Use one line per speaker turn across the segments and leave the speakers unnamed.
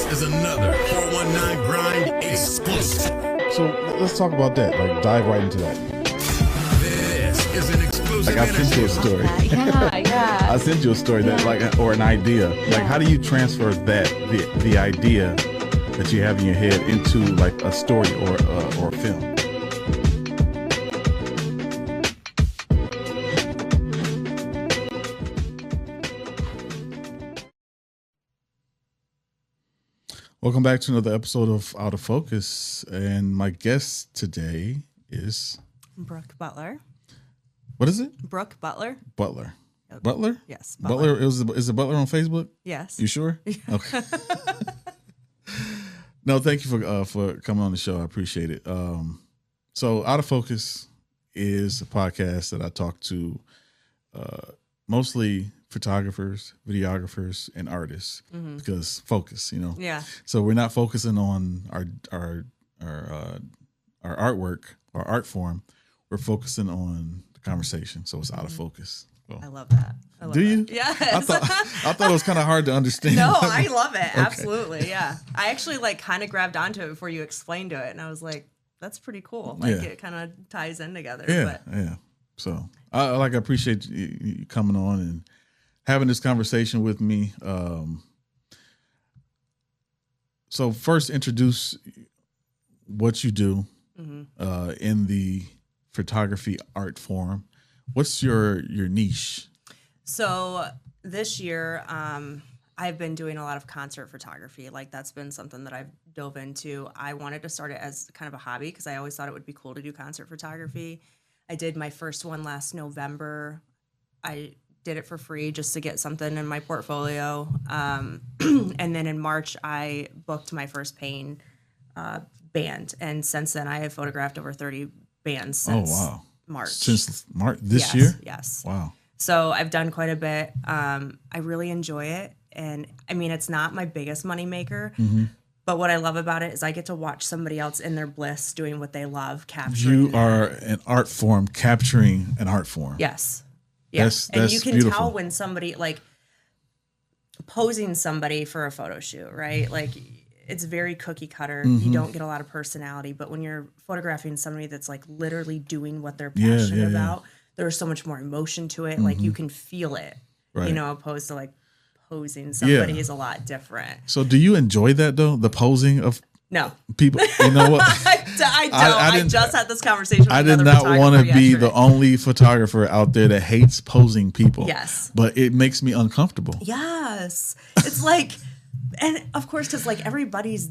This is another 419 Grind exclusive.
So let's talk about that. Like, dive right into that.
This is an exclusive
Like, I sent you a story.
Yeah.
I sent you a story that, like, or an idea. Like, how do you transfer that the idea that you have in your head into like a story or a film? Welcome back to another episode of Out of Focus, and my guest today is
Brooke Butler.
What is it?
Brooke Butler.
Butler.
Yep.
Butler?
Yes.
Butler. Is it Butler on Facebook?
Yes.
You sure? Okay. No, thank you for coming on the show. I appreciate it. So Out of Focus is a podcast that I talk to mostly photographers, videographers, and artists because focus,
Yeah.
So we're not focusing on our artwork or art form. We're focusing on the conversation. So it's out of focus. So.
I love that.
Do you?
Yes.
I thought it was kind of hard to understand.
No, I love it. Absolutely. Yeah. I actually kind of grabbed onto it before you explained it, and I was like, that's pretty cool. It kind of ties in together.
Yeah. Yeah. So I appreciate you coming on and having this conversation with me. So first, introduce what you do in the photography art form. What's your niche?
So this year, I've been doing a lot of concert photography. Like, that's been something that I've dove into. I wanted to start it as kind of a hobby because I always thought it would be cool to do concert photography. I did my first one last November. I did it for free just to get something in my portfolio. And then in March, I booked my first paying band. And since then, I have photographed over 30 bands since March.
Since March this year?
Yes.
Wow.
So I've done quite a bit. I really enjoy it. And I mean, it's not my biggest money maker, but what I love about it is I get to watch somebody else in their bliss doing what they love, capturing.
You are an art form, capturing an art form.
Yes. Yes. And you can
beautiful.
tell when somebody, like, posing somebody for a photo shoot, right? Like, it's very cookie cutter. You don't get a lot of personality, but when you're photographing somebody that's like literally doing what they're passionate about, there's so much more emotion to it. Like, you can feel it, opposed to like posing somebody is a lot different.
So do you enjoy that though? The posing of people? You know what?
I don't. I just had this conversation with
I did not want to be the only photographer out there that hates posing people.
Yes.
But it makes me uncomfortable.
Yes. It's like, and of course, because like everybody's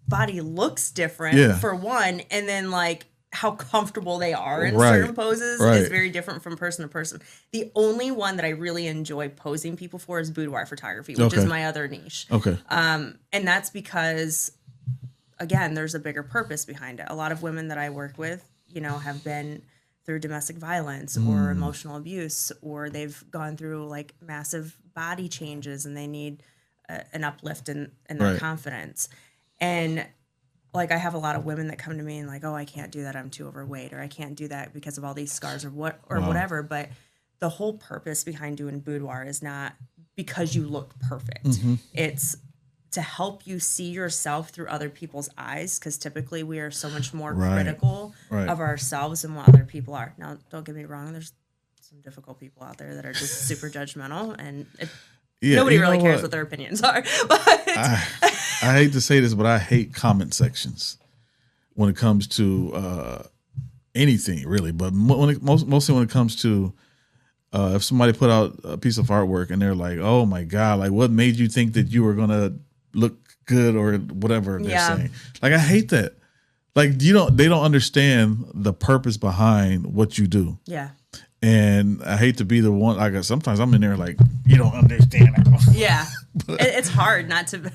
body looks different for one, and then like how comfortable they are in certain poses is very different from person to person. The only one that I really enjoy posing people for is boudoir photography, which is my other niche.
Okay.
And that's because, again, there's a bigger purpose behind it. A lot of women that I work with, have been through domestic violence or emotional abuse, or they've gone through like massive body changes and they need an uplift in their confidence. And like, I have a lot of women that come to me and like, oh, I can't do that, I'm too overweight, or I can't do that because of all these scars or whatever. But the whole purpose behind doing boudoir is not because you look perfect. It's to help you see yourself through other people's eyes, because typically we are so much more critical of ourselves than what other people are. Now, don't get me wrong, there's some difficult people out there that are just super judgmental, and nobody really cares what their opinions are. But
I hate to say this, but I hate comment sections when it comes to anything, really. But mostly when it comes to if somebody put out a piece of artwork and they're like, "Oh my God, like what made you think that you were gonna look good," or whatever they're saying. Like, I hate that. Like, they don't understand the purpose behind what you do.
Yeah.
And I hate to be the one. Like, sometimes I'm in there like, you don't understand.
Yeah. It's hard not to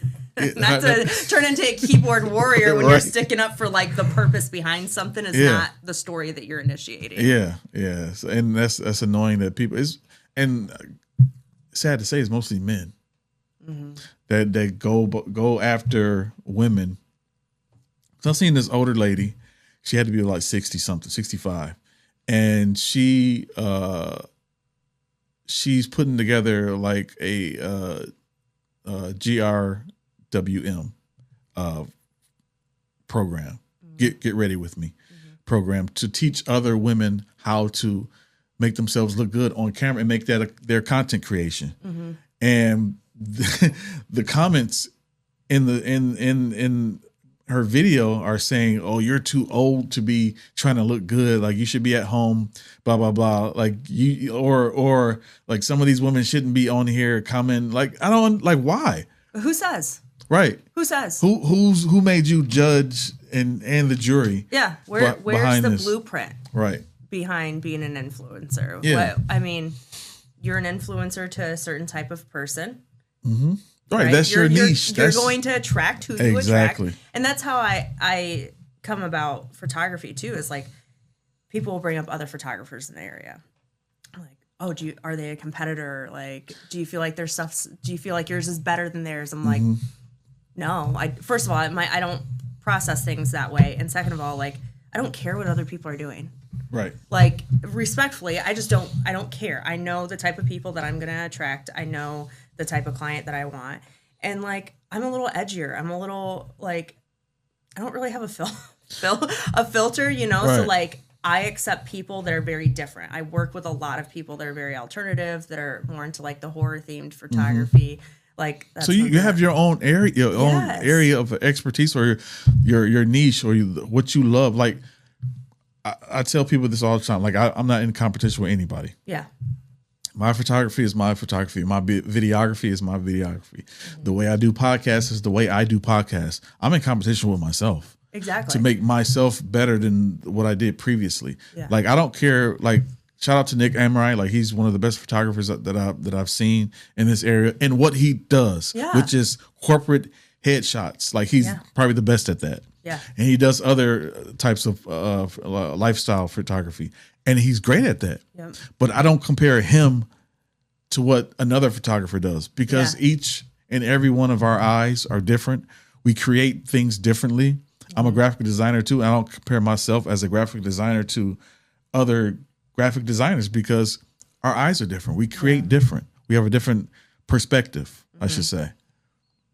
turn into a keyboard warrior when you're sticking up for like the purpose behind something is not the story that you're initiating.
Yeah. Yeah. And that's annoying that people and sad to say, it's mostly men that go after women. So I've seen this older lady. She had to be like 60 something, 65. And she's putting together like a GR GWM program, Get Ready With Me program, to teach other women how to make themselves look good on camera and make that their content creation. And the comments in her video are saying, "Oh, you're too old to be trying to look good. Like, you should be at home, blah blah blah." Like, you or like, some of these women shouldn't be on here commenting. Like, I don't like, why?
Who says?
Right.
Who says?
Who made you judge and the jury?
Yeah. Where's the blueprint?
Right.
Behind being an influencer.
Yeah.
I mean, you're an influencer to a certain type of person.
Right. That's your niche.
You're going to attract who you
Exactly.
attract. And that's how I come about photography too, is like, people will bring up other photographers in the area. I'm like, oh, are they a competitor? Like, do you feel like do you feel like yours is better than theirs? I'm like, no. First of all, I don't process things that way. And second of all, like, I don't care what other people are doing.
Right.
Like, respectfully, I don't care. I know the type of people that I'm going to attract. I know the type of client that I want. And like, I'm a little edgier. I'm a little like, I don't really have a filter, you know?
Right.
So like, I accept people that are very different. I work with a lot of people that are very alternative, that are more into like the horror themed photography. Like, that's
so you have your own area, own area of expertise, or your niche, or what you love. Like, I tell people this all the time. Like, I'm not in competition with anybody.
Yeah.
My photography is my photography. My videography is my videography. The way I do podcasts is the way I do podcasts. I'm in competition with myself.
Exactly.
To make myself better than what I did previously. Yeah. Like, I don't care. Like, shout out to Nick Amarai. Like, he's one of the best photographers that I've seen in this area, and what he does, which is corporate headshots. Like, he's probably the best at that.
Yeah.
And he does other types of lifestyle photography, and he's great at that. Yep. But I don't compare him to what another photographer does, because each and every one of our eyes are different. We create things differently. I'm a graphic designer too. I don't compare myself as a graphic designer to other graphic designers, because our eyes are different. We create different. We have a different perspective, I should say.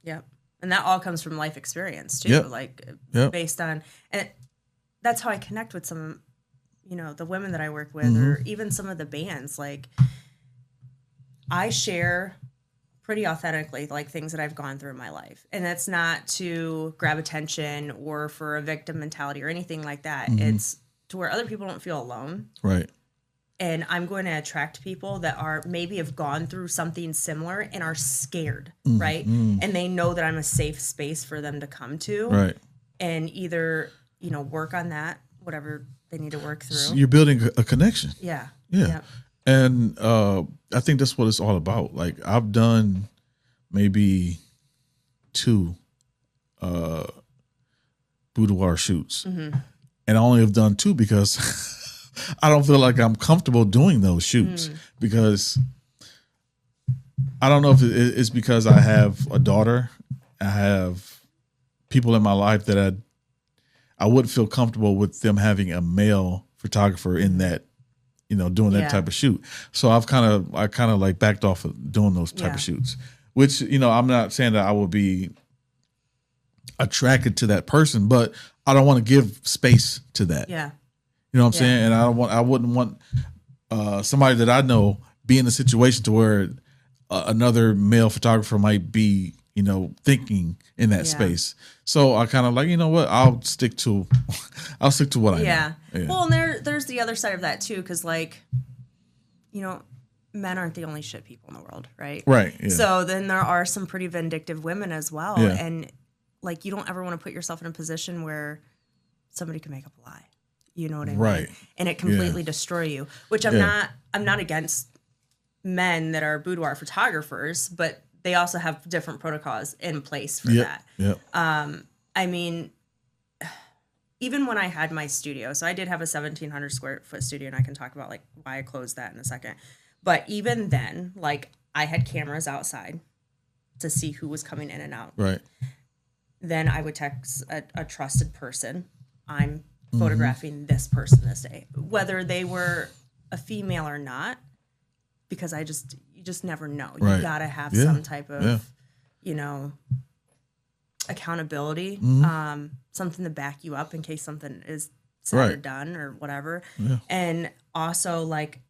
Yep. And that all comes from life experience too. Like, based on, and that's how I connect with some, the women that I work with, or even some of the bands. Like, I share pretty authentically, like, things that I've gone through in my life. And that's not to grab attention or for a victim mentality or anything like that. It's to where other people don't feel alone.
Right.
And I'm going to attract people that maybe have gone through something similar and are scared, right? And they know that I'm a safe space for them to come to.
Right.
And either, work on that, whatever they need to work through.
So you're building a connection.
Yeah.
Yeah.
Yep.
And I think that's what it's all about. Like, I've done maybe 2 boudoir shoots. And I only have done 2 because I don't feel like I'm comfortable doing those shoots, because I don't know if it's because I have a daughter. I have people in my life that I wouldn't feel comfortable with them having a male photographer in that, doing that type of shoot. So I kind of like backed off of doing those type of shoots, which, I'm not saying that I will be attracted to that person, but I don't want to give space to that.
Yeah.
You know what I'm saying? And I wouldn't want somebody that I know be in a situation to where another male photographer might be, thinking in that space. So I kind of like, you know what? I'll stick to what I know. Yeah.
Well, and there's the other side of that too, because, like, men aren't the only shit people in the world, right?
Right. Yeah.
So then there are some pretty vindictive women as well, and like, you don't ever want to put yourself in a position where somebody can make up a lie. You know what I mean?
Right.
And it completely destroy you, which I'm not against men that are boudoir photographers, but they also have different protocols in place for that.
Yep.
I mean, even when I had my studio, so I did have a 1,700 square foot studio, and I can talk about, like, why I closed that in a second. But even then, like, I had cameras outside to see who was coming in and out.
Right.
Then I would text a trusted person. I'm photographing this person this day, whether they were a female or not, because you just never know.
Right.
You gotta have some type of, accountability, something to back you up in case something is said or
Right.
done or whatever.
Yeah.
And also, like,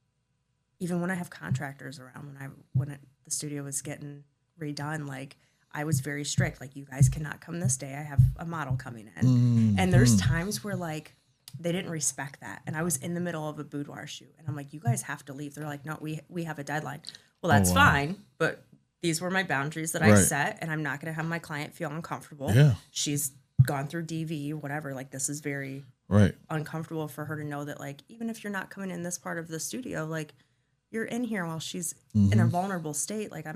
even when I have contractors around, when the studio was getting redone, like, I was very strict. Like, you guys cannot come this day. I have a model coming in. And there's times where, like, they didn't respect that. And I was in the middle of a boudoir shoot. And I'm like, you guys have to leave. They're like, no, we have a deadline. Well, that's fine. But these were my boundaries that I
Right.
set. And I'm not going to have my client feel uncomfortable.
Yeah.
She's gone through DV, whatever. Like, this is very
Right.
uncomfortable for her to know that, like, even if you're not coming in this part of the studio, like, you're in here while she's in a vulnerable state. Like,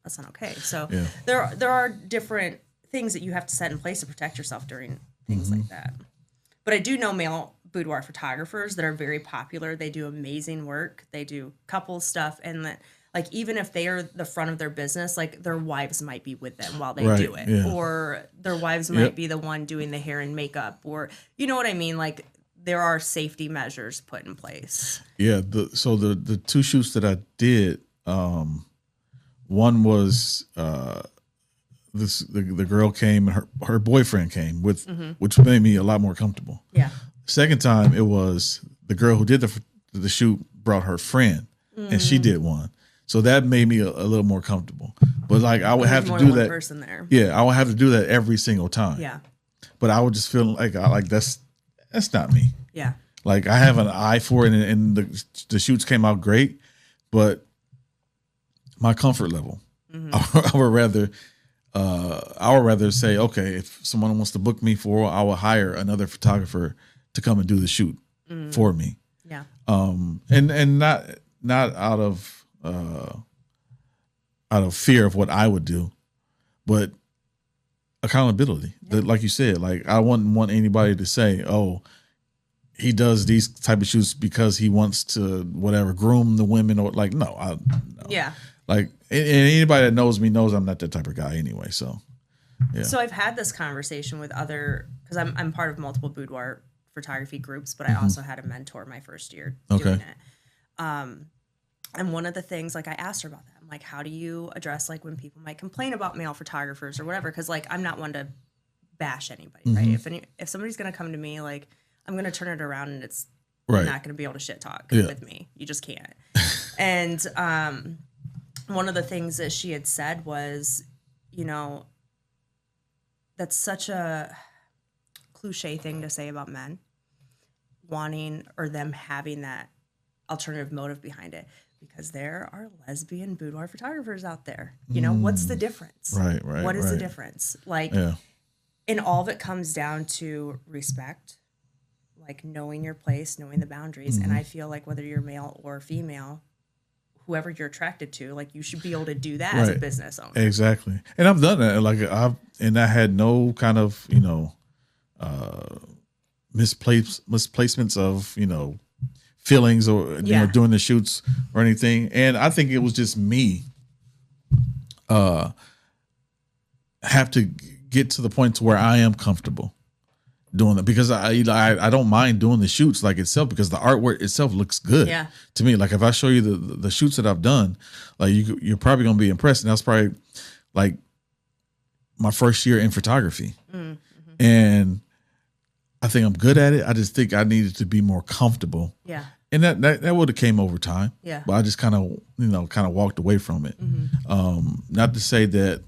that's not okay. So
Yeah.
there are different things that you have to set in place to protect yourself during things like that. But I do know male boudoir photographers that are very popular. They do amazing work. They do couples stuff, and that, like, even if they are the front of their business, like, their wives might be with them while they
Right,
do it,
yeah.
or their wives might be the one doing the hair and makeup, or you know what I mean. Like, there are safety measures put in place.
Yeah. So the two shoots that I did, one was the girl came and her boyfriend came with, which made me a lot more comfortable.
Yeah.
Second time, it was the girl who did the shoot brought her friend, and she did one. So that made me a little more comfortable. But, like, I would have to
more
do
than one
that.
person there.
Yeah, I would have to do that every single time.
Yeah.
But I would just feel like that's not me.
Yeah.
Like, I have an eye for it, and the shoots came out great, but my comfort level, I would rather say, okay, if someone wants to book me I will hire another photographer to come and do the shoot for me.
Yeah.
And not out of fear of what I would do, but accountability. Like you said, like, I wouldn't want anybody to say, oh, he does these type of shoots because he wants to whatever groom the women, or like, no.
Yeah.
Like, and anybody that knows me knows I'm not that type of guy anyway. So, yeah.
So I've had this conversation with because I'm part of multiple boudoir photography groups, but I also had a mentor my first year doing it. And one of the things, like, I asked her about that. I'm like, how do you address, like, when people might complain about male photographers or whatever? Because, like, I'm not one to bash anybody, right? If somebody's going to come to me, like, I'm going to turn it around, and it's
Right.
not going to be able to shit talk with me. You just can't. And one of the things that she had said was, you know, that's such a cliche thing to say about men wanting, or them having that alternative motive behind it, because there are lesbian boudoir photographers out there. You know, what's the difference?
Right.
What is the difference? Like, and all of it comes down to respect, like, knowing your place, knowing the boundaries. And I feel like whether you're male or female, whoever you're attracted to, like, you should be able to do that as a business owner.
Exactly. And I've done that. Like, I had no kind of, misplacements of, feelings or, doing the shoots or anything. And I think it was just me, have to get to the point to where I am comfortable doing it, because I don't mind doing the shoots like itself, because the artwork itself looks good to me. Like, if I show you the shoots that I've done, like, you're probably gonna be impressed. And that's probably, like, my first year in photography, and I think I'm good at it. I just think I needed to be more comfortable. Yeah, and that would have came over time. Yeah, but I just kind of walked away from it. Not to say that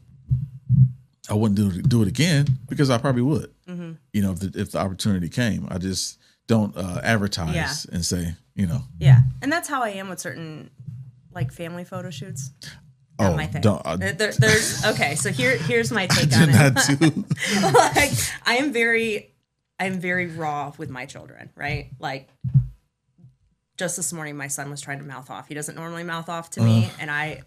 I wouldn't do it again, because I probably would. If the opportunity came. I just don't advertise and say,
Yeah, and that's how I am with certain, like, family photo shoots. Not my thing. There's okay. So here's my take on it. Like, I'm very raw with my children, right? Like, just this morning, my son was trying to mouth off. He doesn't normally mouth off to me, and I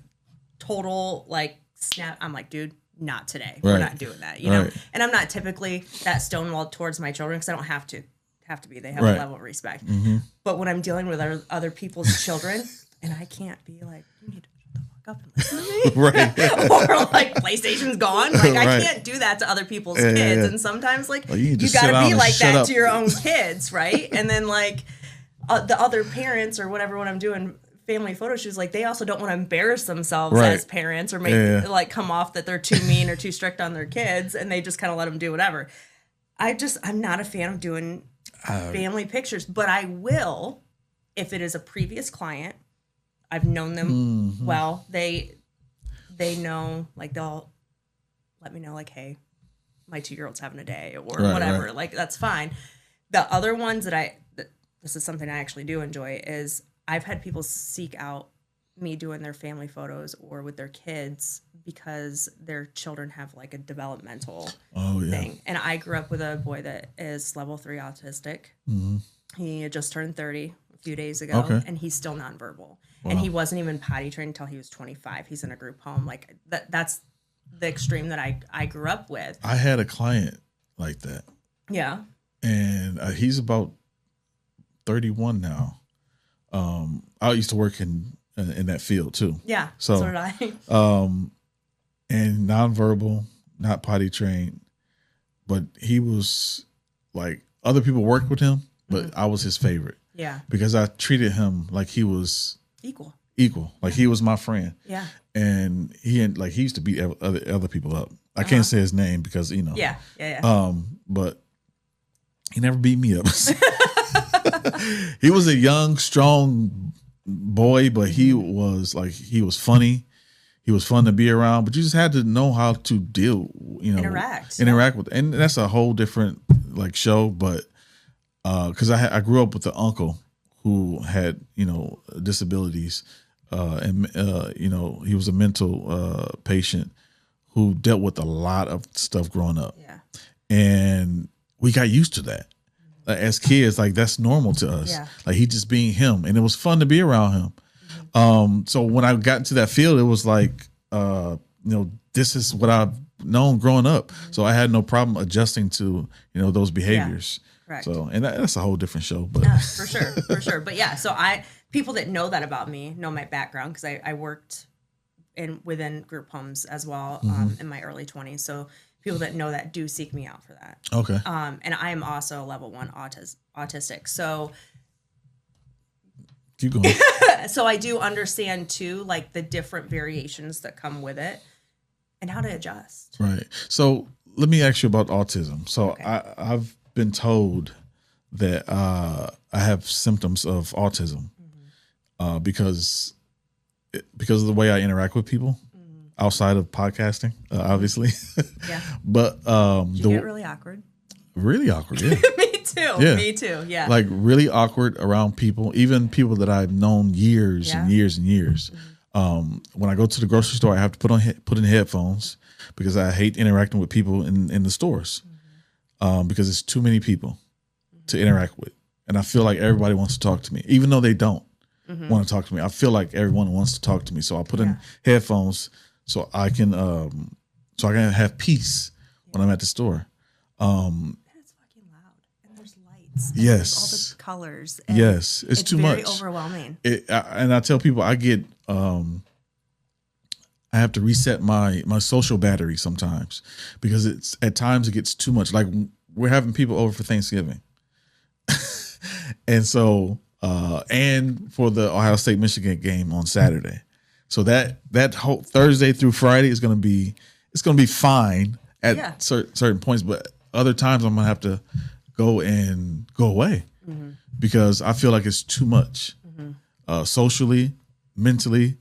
total, like, snap. I'm like, dude, not today. We're not doing that, you know? And I'm not typically that stonewalled towards my children, because I don't have to be. They have a level of respect. But when I'm dealing with other people's children, and I can't be like, you need to shut the fuck up and listen to me. Or, like, PlayStation's gone. Like, I can't do that to other people's kids. And sometimes, like, you gotta be like that to your own kids, right? And then, like, the other parents or whatever, when I'm doing family photo shoots, like they also don't want to embarrass themselves
Right.
as parents or make like come off that they're too mean or too strict on their kids, and they just kind of let them do whatever. I'm not a fan of doing family pictures, but I will if it is a previous client. I've known them well. They know, like they'll let me know, like, hey, my 2-year-old's having a day or whatever. Right. Like that's fine. The other ones that this is something I actually do enjoy is I've had people seek out me doing their family photos or with their kids because their children have like a developmental thing. And I grew up with a boy that is level 3 autistic. Mm-hmm. He had just turned 30 a few days ago, and he's still nonverbal. Wow. And he wasn't even potty trained until he was 25. He's in a group home. Like that's the extreme that I grew up with.
I had a client like that.
Yeah.
And he's about 31 now. I used to work in that field too.
Yeah.
So
did I.
And nonverbal, not potty trained, but he was like, other people worked with him, but I was his favorite.
Yeah.
Because I treated him like he was
equal.
Like he was my friend.
Yeah.
And he used to beat other people up. I can't say his name because, you know.
Yeah.
But he never beat me up. He was a young, strong boy, but he was funny. He was fun to be around, but you just had to know how to deal, interact with, and that's a whole different like show. But because I grew up with an uncle who had disabilities, and he was a mental patient who dealt with a lot of stuff growing up. Yeah, and we got used to that. As kids, like that's normal to us. Yeah. Like he just being him, and it was fun to be around him. Mm-hmm. So when I got into that field, it was like, this is what I've known growing up. Mm-hmm. So I had no problem adjusting to those behaviors. Yeah, correct. So and that's a whole different show. But
for sure. But yeah, so people that know that about me know my background because I worked within group homes as well in my early 20s. So people that know that do seek me out for that.
Okay.
And I am also level 1 autistic. So
keep going.
So I do understand too, like the different variations that come with it and how to adjust.
Right. So let me ask you about autism. So I've been told that I have symptoms of autism because of the way I interact with people. Outside of podcasting, obviously. Yeah. But
you get really awkward.
Really awkward, yeah.
Me too. Yeah.
Like really awkward around people, even people that I've known years and years and years. Mm-hmm. When I go to the grocery store, I have to put in headphones because I hate interacting with people in the stores because it's too many people to interact with, and I feel like everybody wants to talk to me, even though they don't want to talk to me. I feel like everyone wants to talk to me, so I put in headphones. So I can have peace when I'm at the store.
And it's fucking loud, and there's lights. And
yes,
there's all the colors.
And yes, it's too much.
It's very overwhelming.
And I tell people I have to reset my social battery sometimes because at times it gets too much. Like we're having people over for Thanksgiving, and so and for the Ohio State Michigan game on Saturday. So that whole Thursday through Friday is going to be fine at certain points, but other times I'm going to have to go away because I feel like it's too much socially, mentally.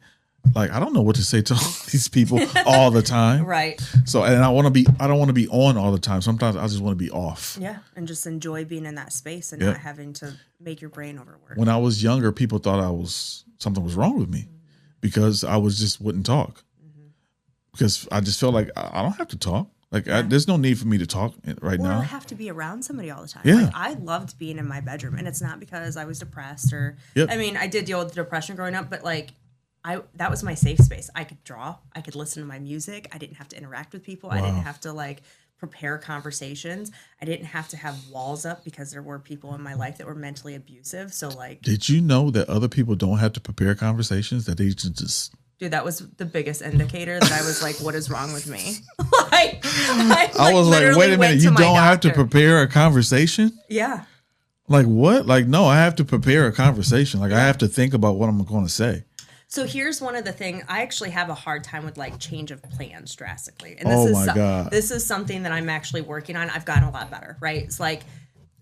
Like I don't know what to say to all these people all the time.
Right.
So and I don't want to be on all the time. Sometimes I just want to be off.
Yeah, and just enjoy being in that space and not having to make your brain overwork.
When I was younger, people thought something was wrong with me. Because I wouldn't talk because I just felt like I don't have to talk. Like there's no need for me to talk right now.
I have to be around somebody all the time.
Yeah.
Like, I loved being in my bedroom, and it's not because I was depressed or. Yep. I mean, I did deal with depression growing up, but like, that was my safe space. I could draw. I could listen to my music. I didn't have to interact with people. Wow. I didn't have to like prepare conversations. I didn't have to have walls up because there were people in my life that were mentally abusive. So like,
did you know that other people don't have to prepare conversations, that they just
dude, that was the biggest indicator that I was like, what is wrong with me? I
was like, wait a minute, you don't have to prepare a conversation?
Yeah.
Like what? Like, no, I have to prepare a conversation. Like I have to think about what I'm going to say.
So here's one of the things. I actually have a hard time with like change of plans drastically. And
Oh my God.
this is something that I'm actually working on. I've gotten a lot better, right? It's like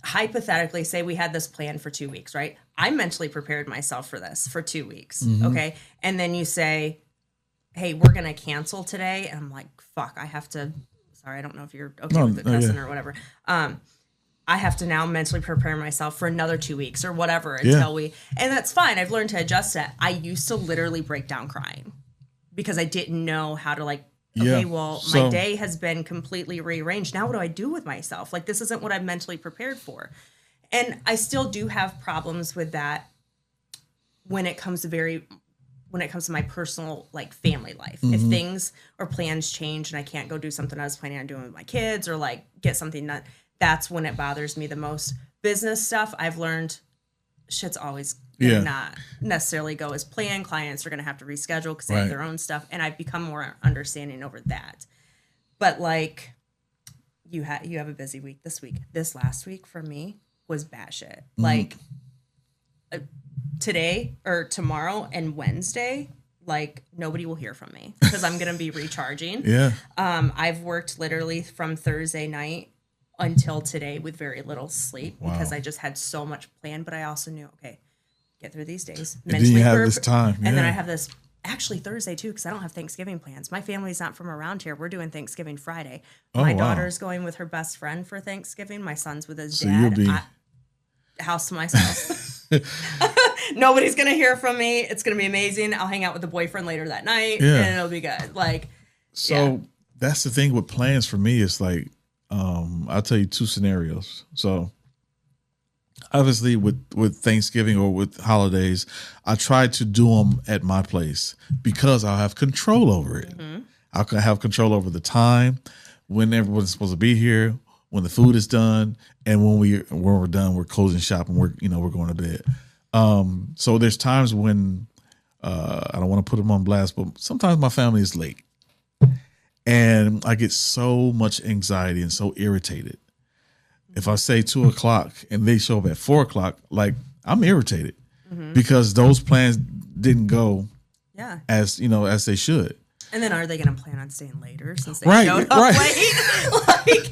hypothetically, say we had this plan for 2 weeks, right? I mentally prepared myself for this for 2 weeks. Okay. And then you say, hey, we're going to cancel today. And I'm like, fuck, I have to, sorry, I don't know if you're okay with it cussing or whatever. I have to now mentally prepare myself for another 2 weeks or whatever until and that's fine. I've learned to adjust that. I used to literally break down crying because I didn't know how to like, okay, well, my day has been completely rearranged. Now what do I do with myself? Like, this isn't what I'm mentally prepared for. And I still do have problems with that when it comes to my personal, like, family life. If things or plans change and I can't go do something I was planning on doing with my kids or like get something done, that's when it bothers me the most. Business stuff, I've learned shit's always gonna not necessarily go as planned. Clients are gonna have to reschedule because they have their own stuff, and I've become more understanding over that. But like, you have a busy week this week. This last week for me was batshit. Like today or tomorrow and Wednesday, like nobody will hear from me because I'm gonna be recharging. I've worked literally from Thursday night until today with very little sleep because I just had so much planned. But I also knew, okay, get through these days.
And then you have this time.
And then I have this actually Thursday too, because I don't have Thanksgiving plans. My family's not from around here. We're doing Thanksgiving Friday. My daughter's going with her best friend for Thanksgiving. My son's with his dad. House to myself. Nobody's going to hear from me. It's going to be amazing. I'll hang out with the boyfriend later that night and it'll be good. Like, so
that's the thing with plans for me. It's like, I'll tell you two scenarios. So obviously with Thanksgiving or with holidays, I try to do them at my place because I'll have control over it. I'll have control over the time, when everyone's supposed to be here, when the food is done, and when we're done, we're closing shop and we're going to bed. So there's times when I don't want to put them on blast, but sometimes my family is late. And I get so much anxiety and so irritated. If I say 2:00 and they show up at 4:00, like I'm irritated because those plans didn't go as as they should.
And then are they going to plan on staying later since they showed up late? Like,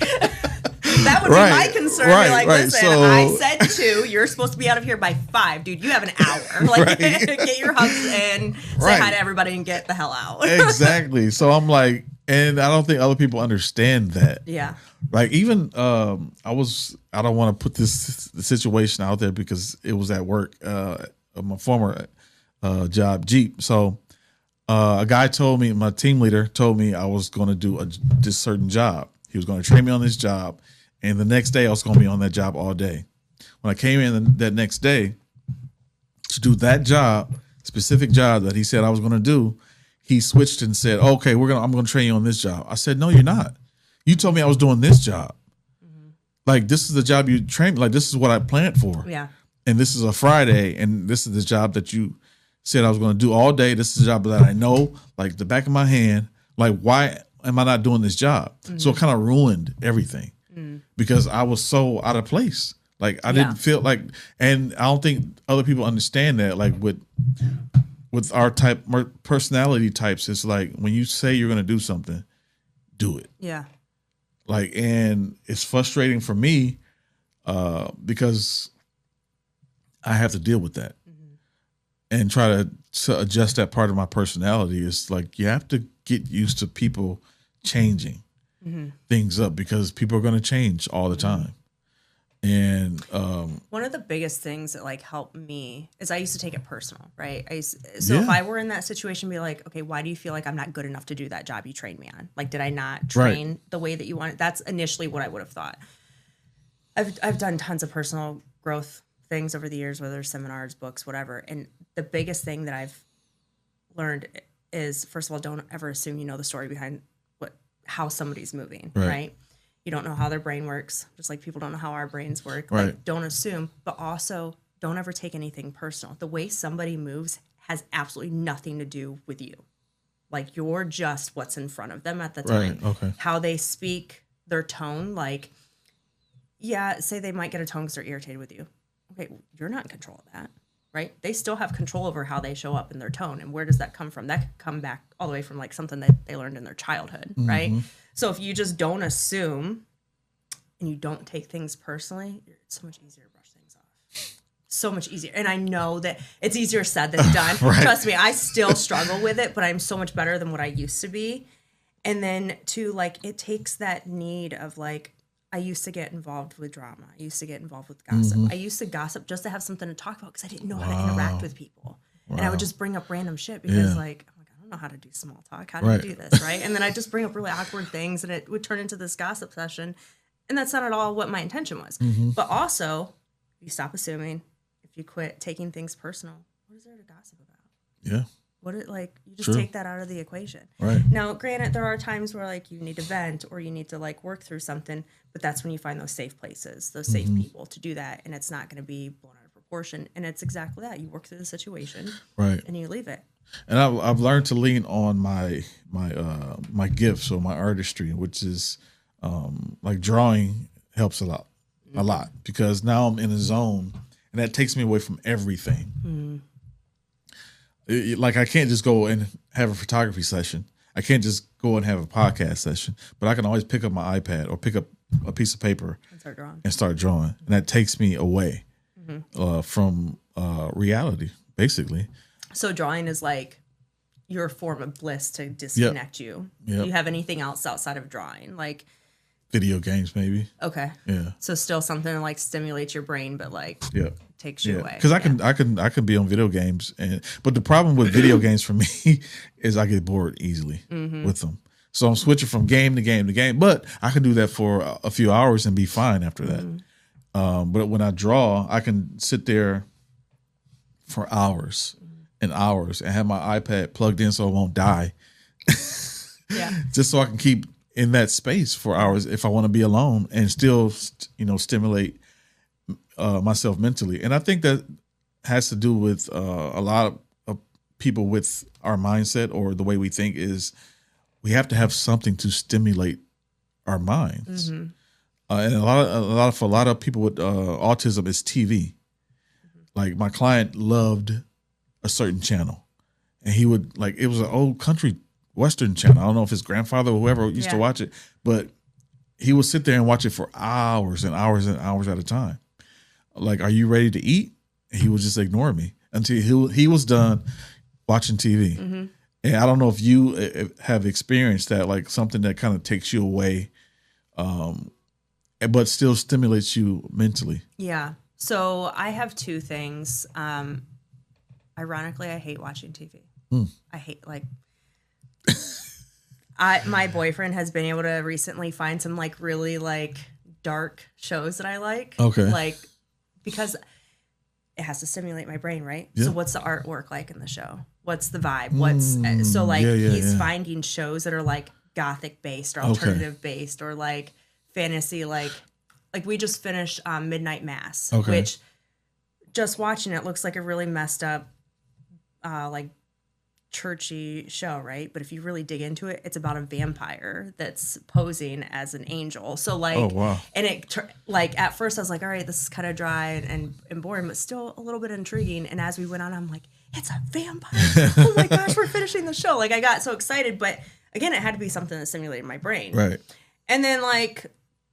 that would be my concern. Listen, I said 2. You're supposed to be out of here by 5, dude. You have an hour. Like, get your hugs and say hi to everybody and get the hell out.
Exactly. So I'm like, and I don't think other people understand that.
Yeah.
Like even I don't want to put the situation out there because it was at work, my former job, Jeep. So a guy told me, my team leader told me I was going to do this certain job. He was going to train me on this job. And the next day I was going to be on that job all day. When I came in that next day to do that job, specific job that he said I was going to do, he switched and said, okay, I'm going to train you on this job. I said, no, you're not. You told me I was doing this job. Like, this is the job you trained. Like, this is what I planned for.
Yeah.
And this is a Friday. And this is the job that you said I was going to do all day. This is a job that I know, like the back of my hand. Like, why am I not doing this job? So it kind of ruined everything because I was so out of place. Like, I didn't feel like, and I don't think other people understand that. Like with our personality types, it's like when you say you're going to do something, do it.
Yeah.
Like, and it's frustrating for me because I have to deal with that and try to adjust that part of my personality. It's like you have to get used to people changing things up because people are going to change all the time. And
one of the biggest things that like helped me is I used to take it personal, right? If I were in that situation, be like, okay, why do you feel like I'm not good enough to do that job you trained me on? Like, did I not train the way that you wanted? That's initially what I would have thought. I've done tons of personal growth things over the years, whether it's seminars, books, whatever. And the biggest thing that I've learned is, first of all, don't ever assume you know the story behind how somebody's moving, right? You don't know how their brain works, just like people don't know how our brains work.
Right.
Like, don't assume, but also don't ever take anything personal. The way somebody moves has absolutely nothing to do with you. Like, you're just what's in front of them at the time.
Right. Okay.
How they speak, their tone, like, say they might get a tone because they're irritated with you. okay, you're not in control of that, right? They still have control over how they show up in their tone. And where does that come from? That could come back all the way from like something that they learned in their childhood, right? So if you just don't assume and you don't take things personally, it's so much easier to brush things off. So much easier. And I know that it's easier said than done.
Right.
Trust me, I still struggle with it, but I'm so much better than what I used to be. And then to like, it takes that need of like, I used to get involved with drama. I used to get involved with gossip. I used to gossip just to have something to talk about because I didn't know how to interact with people. And I would just bring up random shit because like, I'm like, I don't know how to do small talk. How do you do this, right? And then I just bring up really awkward things and it would turn into this gossip session. And that's not at all what my intention was. But also, if you stop assuming, if you quit taking things personal, what is there to gossip about?
Yeah.
What it like you just take that out of the equation.
Right.
Now, granted, there are times where like you need to vent or you need to like work through something, but that's when you find those safe places, those safe people to do that, and it's not going to be blown out of proportion. And it's exactly that. You work through the situation,
Right.
and you leave it.
And I've learned to lean on my gifts or my artistry, which is like drawing helps a lot because now I'm in a zone, and that takes me away from everything. Like I can't just go and have a photography session. I can't just go and have a podcast session, but I can always pick up my iPad or pick up a piece of paper and start drawing. And that takes me away from reality, basically.
So drawing is like your form of bliss to disconnect you. Do you have anything else outside of drawing? Like
video games, maybe.
Okay.
Yeah.
So still something like stimulates your brain, but like takes you away.
Because I can be on video games, but the problem with video games for me is I get bored easily with them. So I'm switching from game to game to game, but I can do that for a few hours and be fine after that. But when I draw, I can sit there for hours and hours and have my iPad plugged in so it won't die. Just so I can keep in that space for hours if I want to be alone and still, stimulate myself mentally. And I think that has to do with a lot of people with our mindset or the way we think is we have to have something to stimulate our minds. And a lot of people with autism is TV. Like my client loved a certain channel, and he would like it was an old country Western channel. I don't know if his grandfather or whoever used to watch it, but he would sit there and watch it for hours and hours and hours at a time. Like, are you ready to eat? And he would just ignore me until he was done watching TV. And I don't know if you have experienced that, like something that kind of takes you away, but still stimulates you mentally. Yeah.
So I have two things. Ironically, I hate watching TV. I hate my boyfriend has been able to recently find some like really like dark shows that I like.
Okay.
Like, because it has to stimulate my brain, right?
Yeah.
So what's the artwork like in the show? What's the vibe? He's finding shows that are like gothic based or alternative based or like fantasy, like we just finished Midnight Mass, which just watching it looks like a really messed up like churchy show, right? But if you really dig into it, it's about a vampire that's posing as an angel. So like, and it like at first I was like, all right, this is kind of dry and boring, but still a little bit intriguing. And as we went on, I'm like, it's a vampire. Oh my gosh, we're finishing the show. Like I got so excited, but again, it had to be something that stimulated my brain.
Right.
And then like,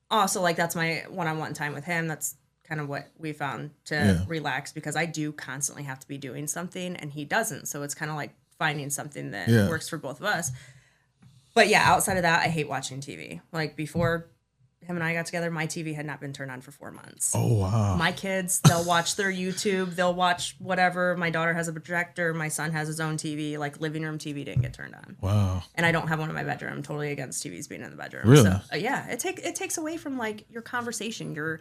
also like that's my one-on-one time with him. That's kind of what we found to relax because I do constantly have to be doing something and he doesn't. So it's kind of like finding something that works for both of us. But yeah, outside of that, I hate watching TV. Like before him and I got together, my TV had not been turned on for 4 months.
Oh, wow.
My kids, they'll watch their YouTube. They'll watch whatever. My daughter has a projector. My son has his own TV. Like living room TV didn't get turned on.
Wow.
And I don't have one in my bedroom. I'm totally against TVs being in the bedroom.
Really?
So, it takes away from like your conversation. Your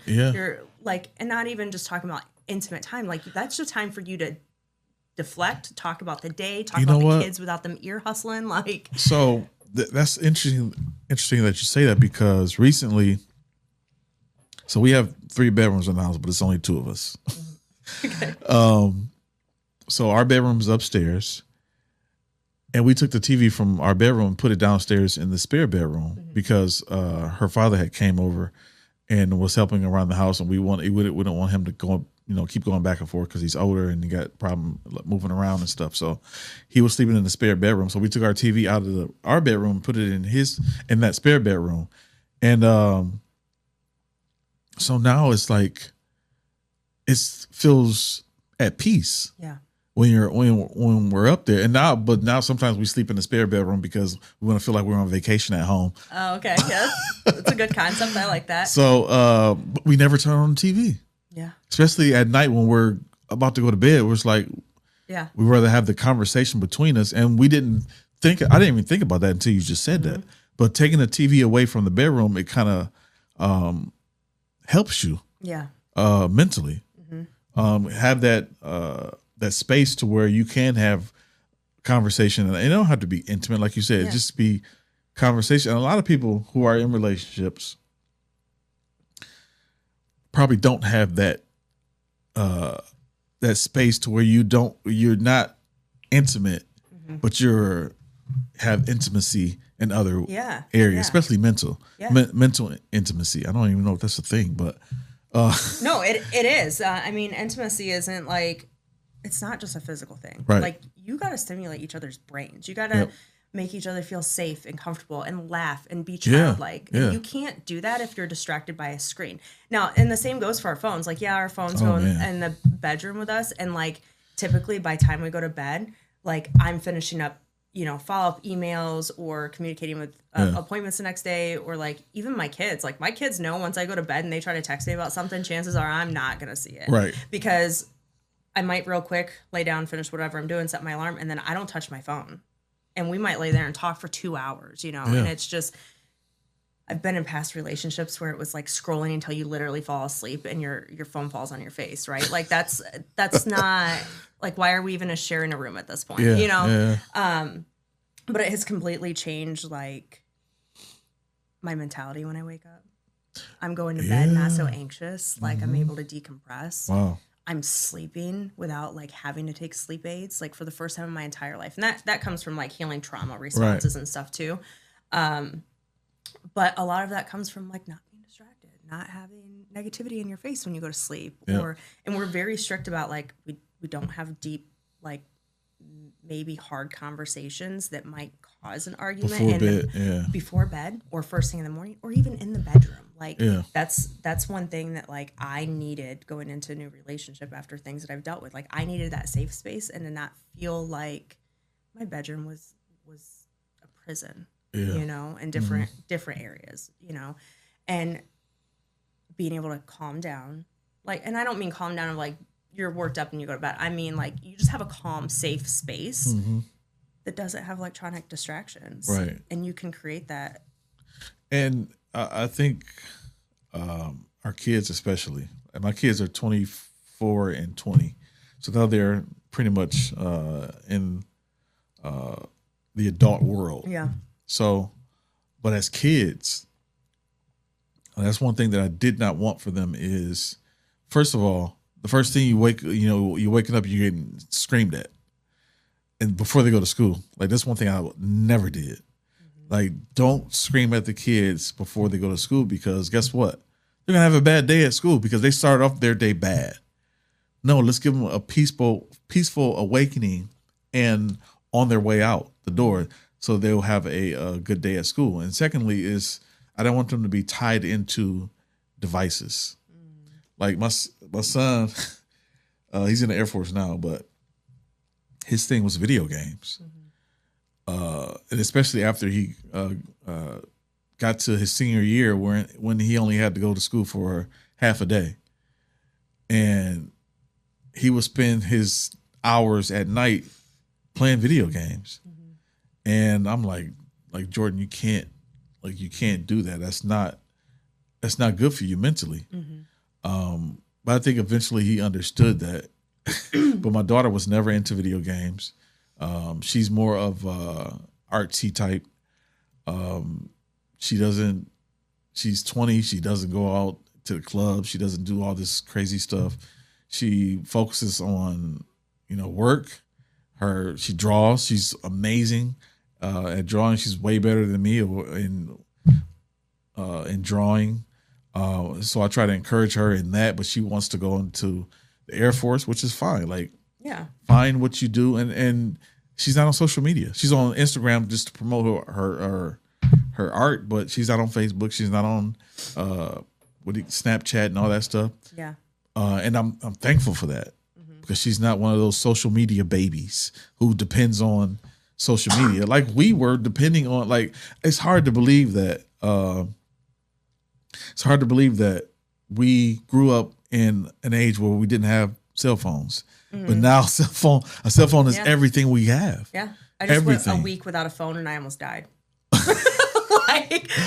like, and not even just talking about intimate time. Like that's just time for you to deflect, talk about the day, talk about the kids without them ear hustling. Like,
so that's interesting that you say that because recently, so we have 3 bedrooms in the house, but it's only 2 of us.
Okay.
So our bedroom's upstairs, and we took the TV from our bedroom and put it downstairs in the spare bedroom because her father had came over and was helping around the house, and we wouldn't want him to go keep going back and forth because he's older and he got problem moving around and stuff. So he was sleeping in the spare bedroom. So we took our TV out of our bedroom and put it in that spare bedroom. And so now it's like it feels at peace.
Yeah.
When we're up there. But now sometimes we sleep in the spare bedroom because we want to feel like we're on vacation at home.
Oh, okay. Yeah. That's a good concept. I like that.
So but we never turn on the TV.
Yeah.
Especially at night when we're about to go to bed. We're just like,
yeah,
we'd rather have the conversation between us. And I didn't even think about that until you just said that. But taking the TV away from the bedroom, it kind of helps you.
Yeah.
Mentally. Have that space to where you can have conversation. And it don't have to be intimate, like you said, just be conversation. And a lot of people who are in relationships probably don't have that that space to where you're not intimate, but have intimacy in other areas, especially mental intimacy. I don't even know if that's a thing, but
no, it is. I mean, intimacy isn't like, it's not just a physical thing.
Right.
Like, you got to stimulate each other's brains. You got to make each other feel safe and comfortable and laugh and be childlike.
Yeah.
And you can't do that if you're distracted by a screen. Now, and the same goes for our phones. Like, our phones go in the bedroom with us. And like, typically by the time we go to bed, like, I'm finishing up, follow-up emails or communicating with appointments the next day, or like even my kids. Like, my kids know once I go to bed and they try to text me about something, chances are I'm not going to see it.
Right.
Because I might real quick lay down, finish whatever I'm doing, set my alarm, and then I don't touch my phone. And we might lay there and talk for 2 hours, and it's just, I've been in past relationships where it was like scrolling until you literally fall asleep and your phone falls on your face, right? Like, that's not, like, why are we even sharing a room at this point, but it has completely changed, like, my mentality when I wake up. I'm going to bed not so anxious, like I'm able to decompress.
Wow.
I'm sleeping without like having to take sleep aids, like for the first time in my entire life. And that comes from like healing trauma responses and stuff too. But a lot of that comes from like not being distracted, not having negativity in your face when you go to sleep. And we're very strict about like, we don't have deep, like maybe hard conversations that might cause an argument before bed or first thing in the morning or even in the bedroom. Like that's one thing that like I needed going into a new relationship after things that I've dealt with. Like, I needed that safe space and to not feel like my bedroom was a prison, in different areas, and being able to calm down. Like, and I don't mean calm down of like you're worked up and you go to bed. I mean like you just have a calm, safe space that doesn't have electronic distractions.
Right.
And you can create that. And
I think our kids especially, and my kids are 24 and 20. So now they're pretty much in the adult world.
Yeah.
So, but as kids, that's one thing that I did not want for them is, first of all, the first thing you're waking up, you're getting screamed at. And before they go to school, like that's one thing I never did. Like, don't scream at the kids before they go to school, because guess what? They're going to have a bad day at school because they started off their day bad. No, let's give them a peaceful awakening and on their way out the door so they'll have a good day at school. And secondly is I don't want them to be tied into devices. Like my son, he's in the Air Force now, but his thing was video games. And especially after he got to his senior year when he only had to go to school for half a day. And he would spend his hours at night playing video games. And I'm like Jordan, you can't do that. That's not good for you mentally. But I think eventually he understood that. But my daughter was never into video games. She's more of artsy type. She's 20. She doesn't go out to the club. She doesn't do all this crazy stuff. She focuses on, work. She draws. She's amazing at drawing. She's way better than me in drawing. So I try to encourage her in that, but she wants to go into the Air Force, which is fine. Like,
Yeah.
find what you do, and she's not on social media. She's on Instagram just to promote her art, but she's not on Facebook. She's not on Snapchat and all that stuff.
Yeah.
And I'm thankful for that because she's not one of those social media babies who depends on social media like we were depending on. Like, it's hard to believe that. It's hard to believe that we grew up in an age where we didn't have cell phones, but now a cell phone is everything we have.
Yeah. I just went a week without a phone and I almost died.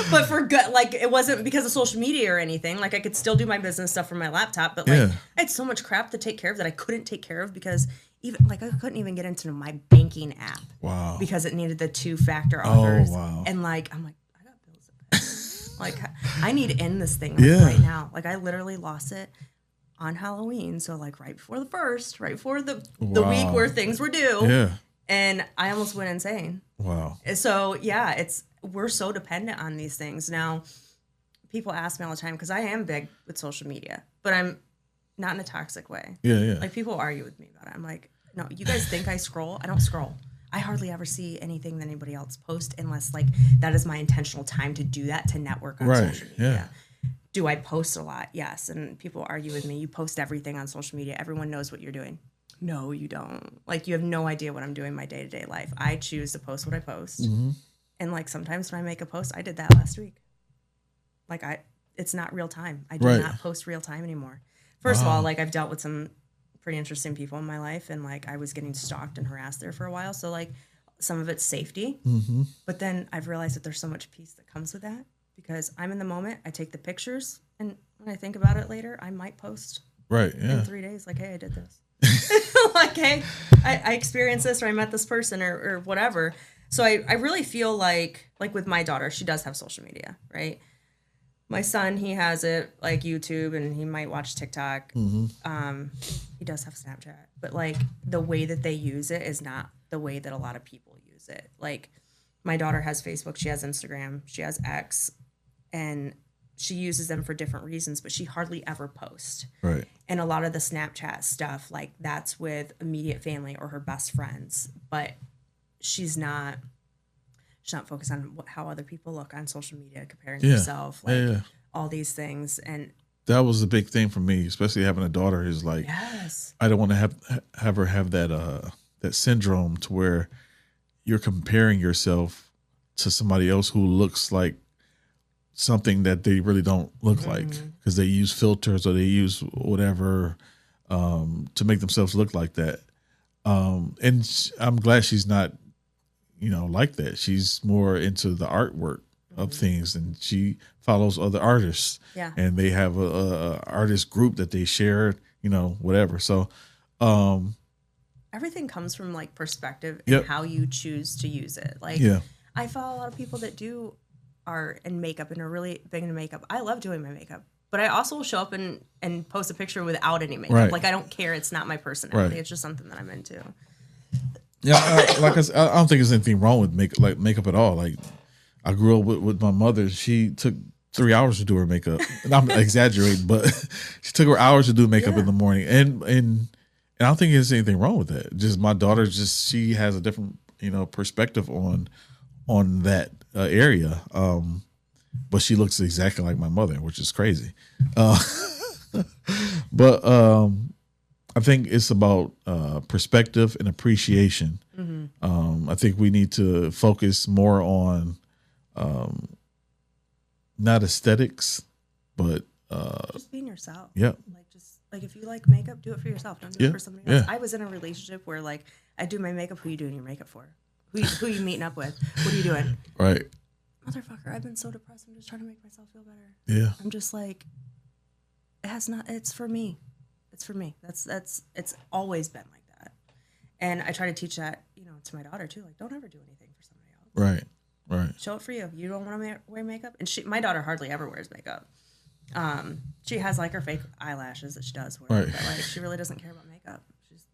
But for good, like, it wasn't because of social media or anything. Like, I could still do my business stuff from my laptop, but like, I had so much crap to take care of that I couldn't take care of because even like I couldn't even get into my banking app.
Wow.
Because it needed the 2-factor authors.
Oh, wow.
And like, I'm like, I got bills to pay. Like, I need to end this thing right now. Like, I literally lost it on Halloween. So like right before the week where things were due.
Yeah.
And I almost went insane.
Wow.
So yeah, we're so dependent on these things. Now, people ask me all the time, because I am big with social media, but I'm not in a toxic way.
Yeah.
Like, people argue with me about it. I'm like, no, you guys think I scroll? I don't scroll. I hardly ever see anything that anybody else posts unless like that is my intentional time to do that, to network on social media. Yeah. Do I post a lot? Yes. And people argue with me. You post everything on social media. Everyone knows what you're doing. No, you don't. Like, you have no idea what I'm doing in my day-to-day life. I choose to post what I post. Mm-hmm. And like, sometimes when I make a post, I did that last week. Like, it's not real time. I do not post real time anymore. First of all, like, I've dealt with some pretty interesting people in my life, and like, I was getting stalked and harassed there for a while. So like, some of it's safety, but then I've realized that there's so much peace that comes with that because I'm in the moment. I take the pictures, and when I think about it later, I might post in 3 days, like, hey, I did this. Like, hey, I experienced this, or I met this person, or whatever. So I really feel like with my daughter, she does have social media, right? My son, he has it like YouTube, and he might watch TikTok. Mm-hmm. He does have Snapchat, but like, the way that they use it is not the way that a lot of people use it. Like, my daughter has Facebook, she has Instagram, she has X, and she uses them for different reasons, but she hardly ever posts. Right. And a lot of the Snapchat stuff, like, that's with immediate family or her best friends, but she's not focused on how other people look on social media, comparing herself, like all these things. And
that was a big thing for me, especially having a daughter. Is like, I don't want to have her have that syndrome to where you're comparing yourself to somebody else who looks like something that they really don't look like, because they use filters or they use whatever to make themselves look like that. And I'm glad she's not, like that. She's more into the artwork of things, and she follows other artists. Yeah. And they have a artist group that they share, whatever. So
everything comes from like perspective and how you choose to use it. Like, I follow a lot of people that do art and makeup and are really big into makeup. I love doing my makeup, but I also will show up and post a picture without any makeup. Right. Like, I don't care. It's not my personality. Right. It's just something that I'm into.
Yeah, like I don't think there's anything wrong with makeup at all. Like, I grew up with my mother. She took 3 hours to do her makeup. And I'm exaggerating, but she took her hours to do makeup in the morning. And I don't think there's anything wrong with that. Just my daughter, she has a different perspective on that area. But she looks exactly like my mother, which is crazy. But I think it's about perspective and appreciation. Mm-hmm. I think we need to focus more on not aesthetics, but
just being yourself.
Yeah.
Like, if you like makeup, do it for yourself. Don't do it for somebody else. I was in a relationship where like, I do my makeup. Who you doing your makeup for? Who you meeting up with? What are you doing?
Right.
Motherfucker, I've been so depressed. I'm just trying to make myself feel better.
Yeah.
I'm just like, it's for me. It's for me. It's always been like that. And I try to teach that, to my daughter too. Like, don't ever do anything for somebody else.
Right.
Show it for you. You don't want to wear makeup? And my daughter hardly ever wears makeup. She has like her fake eyelashes that she does wear. Right. But like, she really doesn't care about makeup. She's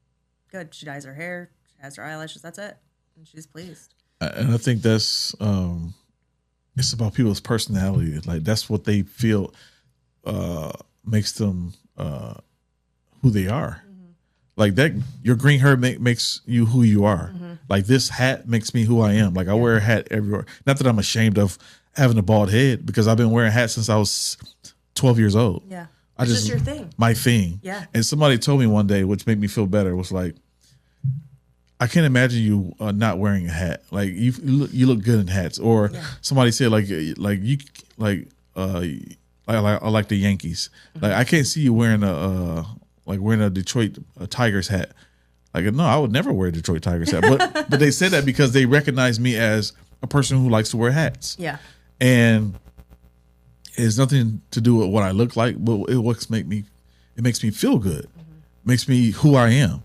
good. She dyes her hair. She has her eyelashes. That's it. And she's pleased.
And I think that's, it's about people's personality. Like, that's what they feel makes them who they are. Like that, your green hair makes you who you are. Like this hat makes me who I am. Like I wear a hat everywhere. Not that I'm ashamed of having a bald head, because I've been wearing hats since I was 12 years old.
Yeah. It's just your thing.
My thing.
Yeah.
And somebody told me one day, which made me feel better, was like, I can't imagine you not wearing a hat. Like you look good in hats. Or somebody said I like the Yankees. Like I can't see you wearing a Detroit Tigers hat. Like no, I would never wear a Detroit Tigers hat. But they said that because they recognize me as a person who likes to wear hats. Yeah. And it has nothing to do with what I look like, but it makes me feel good. Makes me who I am.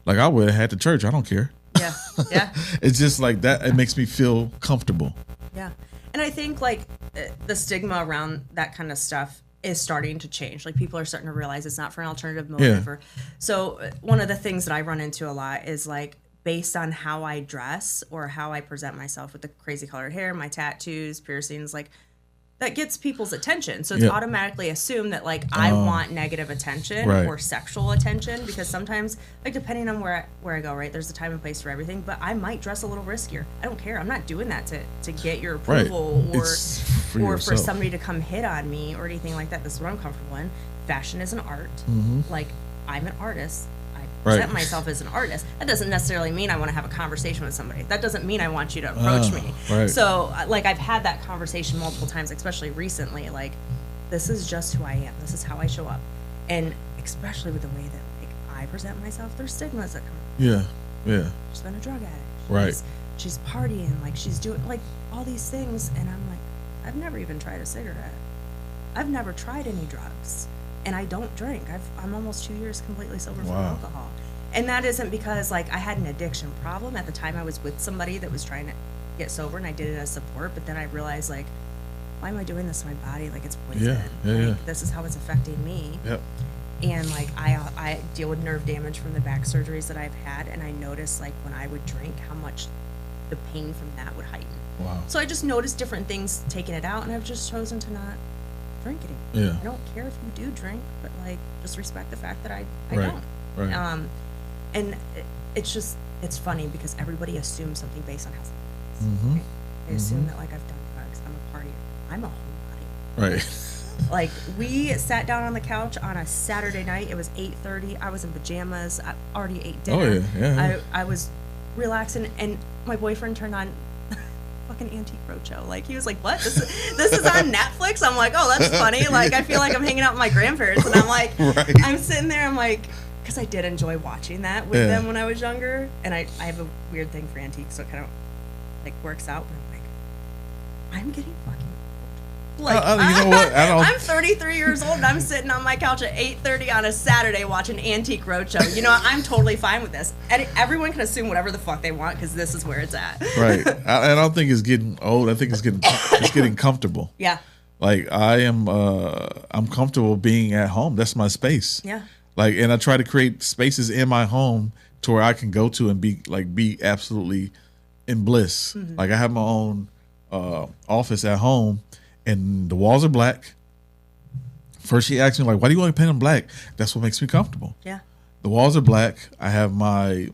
Like I wear a hat to church. I don't care.
Yeah. Yeah.
It's just like that. It makes me feel comfortable.
Yeah. And I think like the stigma around that kind of stuff is starting to change. Like people are starting to realize it's not for an alternative motive.
Yeah.
So one of the things that I run into a lot is like based on how I dress or how I present myself with the crazy colored hair, my tattoos, piercings, like that gets people's attention. So it's automatically assumed that like I want negative attention or sexual attention, because sometimes like depending on where I go, right, there's a time and place for everything, but I might dress a little riskier. I don't care. I'm not doing that to get your approval or for somebody to come hit on me or anything like that. This is what I'm comfortable in. Fashion is an art. Like I'm an artist. Present myself as an artist. That doesn't necessarily mean I want to have a conversation with somebody. That doesn't mean I want you to approach me. So like I've had that conversation multiple times, especially recently. Like this is just who I am. This is how I show up, and especially with the way that like I present myself, there's stigmas that come.
Yeah.
She's been a drug addict. She's partying. Like she's doing like all these things, and I'm like, I've never even tried a cigarette. I've never tried any drugs. And I don't drink. I'm almost 2 years completely sober from alcohol. And that isn't because like I had an addiction problem. At the time I was with somebody that was trying to get sober, and I did it as support, but then I realized like, why am I doing this to my body? Like it's poison. This is how it's affecting me. And like I deal with nerve damage from the back surgeries that I've had, and I noticed like when I would drink how much the pain from that would heighten. So I just noticed different things taking it out, and I've just chosen to not drink anymore. I don't care if you do drink, but like just respect the fact that I don't. And it's funny because everybody assumes something based on how something is. Right? They assume that like I've done drugs, I'm a partier. I'm a homebody. Like we sat down on the couch on a Saturday night. It was 8:30. I was in pajamas. I already ate dinner. I was relaxing, and my boyfriend turned on fucking Antique Roadshow. Like he was like, what? This is on Netflix? I'm like, oh, that's funny. Like I feel like I'm hanging out with my grandparents, and I'm like, I'm sitting there, I'm like, because I did enjoy watching that with them when I was younger, and I have a weird thing for antiques, so it kind of like works out, but I'm like, I'm getting fucking like,
you know what?
I'm 33 years old, and I'm sitting on my couch at 8:30 on a Saturday watching Antique Roadshow. You know, I'm totally fine with this. And everyone can assume whatever the fuck they want because this is where it's at.
I don't think it's getting old. I think it's getting comfortable. Like I'm comfortable being at home. That's my space. Like, and I try to create spaces in my home to where I can go to and be absolutely in bliss. Like I have my own office at home, and the walls are black. First she asked me like, why do you want to paint them black? That's what makes me comfortable. The walls are black. I have my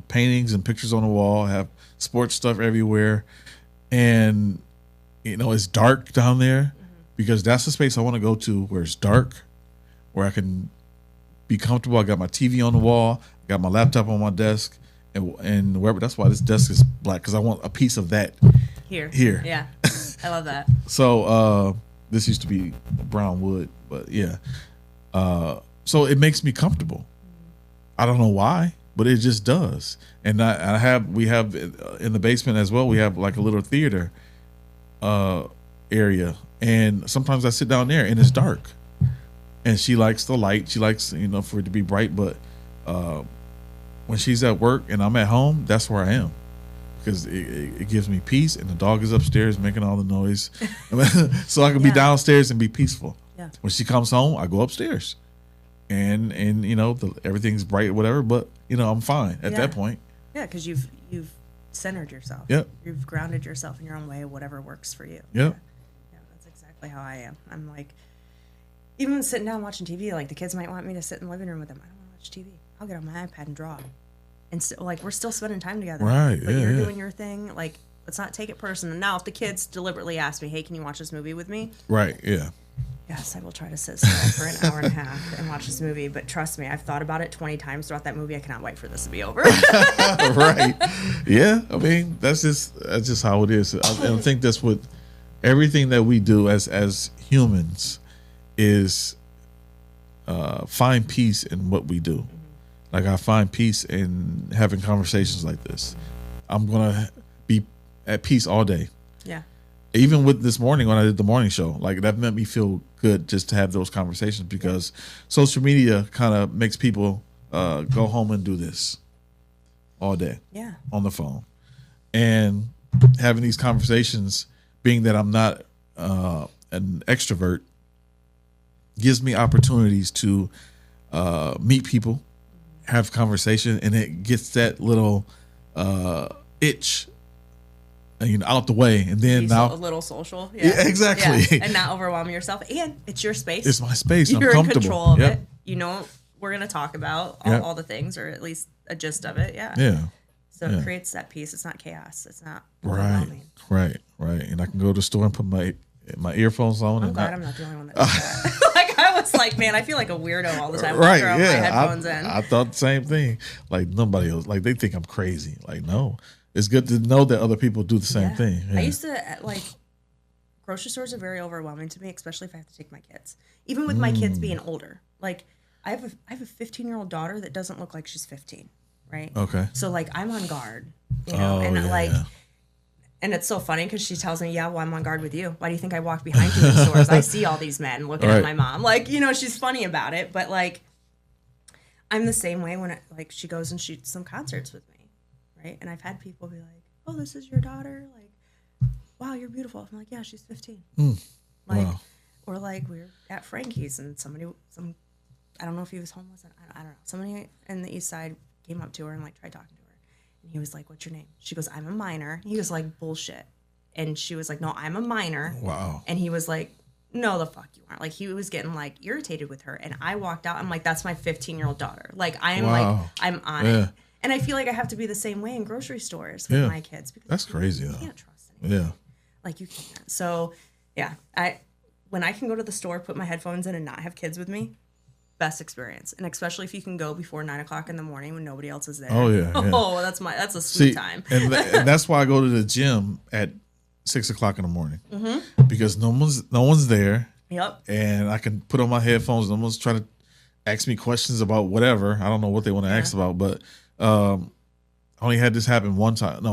paintings and pictures on the wall. I have sports stuff everywhere. And it's dark down there because that's the space I want to go to where it's dark, where I can be comfortable. I got my TV on the wall. I got my laptop on my desk, and wherever. That's why this desk is black, because I want a piece of that here.
Yeah, I love that.
So this used to be brown wood, but yeah. So it makes me comfortable. I don't know why, but it just does. And we have in the basement as well. We have like a little theater area, and sometimes I sit down there and it's dark. And she likes the light. She likes, for it to be bright. But when she's at work and I'm at home, that's where I am, because it gives me peace. And the dog is upstairs making all the noise, so I can be downstairs and be peaceful. When she comes home, I go upstairs, and everything's bright or whatever. But I'm fine at that point.
Yeah, because you've centered yourself. You've grounded yourself in your own way, whatever works for you.
Yeah,
that's exactly how I am. I'm like. even sitting down watching TV, like the kids might want me to sit in the living room with them. I don't want to watch TV. I'll get on my iPad and draw. And so, like, we're still spending time together.
Right,
But
yeah,
you're
yeah.
doing your thing. Like, let's not take it personal. Now, if the kids deliberately ask me, hey, can you watch this movie with me?
Right, yeah.
Yes, I will try to sit still for an hour and a half and watch this movie. But trust me, I've thought about it 20 times throughout that movie. I cannot wait for this to be over.
Right. Yeah. I mean, that's just how it is. I think that's what everything that we do as humans is find peace in what we do. Like I find peace in having conversations like this. I'm gonna be at peace all day.
Yeah.
Even with this morning when I did the morning show, like that made me feel good just to have those conversations because social media kind of makes people go home and do this all day on the phone. And having these conversations, being that I'm not an extrovert, gives me opportunities to meet people, have conversation, and it gets that little itch out the way, and then now
a little social,
exactly,
and not overwhelm yourself. And it's your space.
It's my space.
You're
I'm
in
comfortable.
control of
Yep.
it. You know what we're gonna talk about
Yep.
all the things, or at least a gist of it. Yeah.
Yeah.
So
Yeah.
it creates that peace. It's not chaos. It's not
Right.
overwhelming.
Right. And I can go to the store and put my earphones on.
I'm glad I'm not the only one that does that. Like I was like, man, I feel like a weirdo all the time.
Right.
Walking around with my
Yeah.
headphones in.
I thought the same thing. Like nobody else. Like they think I'm crazy. Like no. It's good to know that other people do the same thing. Yeah.
I used to like grocery stores are very overwhelming to me, especially if I have to take my kids. Even with my kids being older. Like I have a 15-year-old daughter that doesn't look like she's 15, right?
Okay.
So like I'm on guard, you know, and it's so funny because she tells me, yeah, well, I'm on guard with you. Why do you think I walk behind you in stores? I see all these men looking at my mom. Like, you know, she's funny about it, but like I'm the same way when she goes and shoots some concerts with me, right? And I've had people be like, oh, this is your daughter? Like, wow, you're beautiful. I'm like, yeah, she's 15. Like,
wow.
Or like we're at Frankie's and I don't know if he was homeless. I don't know. Somebody in the East Side came up to her and like tried talking to her. And he was like, what's your name? She goes, I'm a minor. He was like, bullshit. And she was like, no, I'm a minor.
Wow.
And he was like, no, the fuck you aren't. Like he was getting like irritated with her. And I walked out. I'm like, that's my 15-year-old daughter. Like I'm I'm on it. And I feel like I have to be the same way in grocery stores with my kids. Because
that's crazy.
You can't trust anyone.
Yeah.
Like you can't. So yeah, when I can go to the store, put my headphones in and not have kids with me, best experience. And especially if you can go before 9 o'clock in the morning when nobody else is there.
Oh yeah.
Oh, that's a sweet time.
and that's why I go to the gym at 6 o'clock in the morning because no one's there.
Yep.
And I can put on my headphones. No one's trying to ask me questions about whatever. I don't know what they want to ask about, but I only had this happen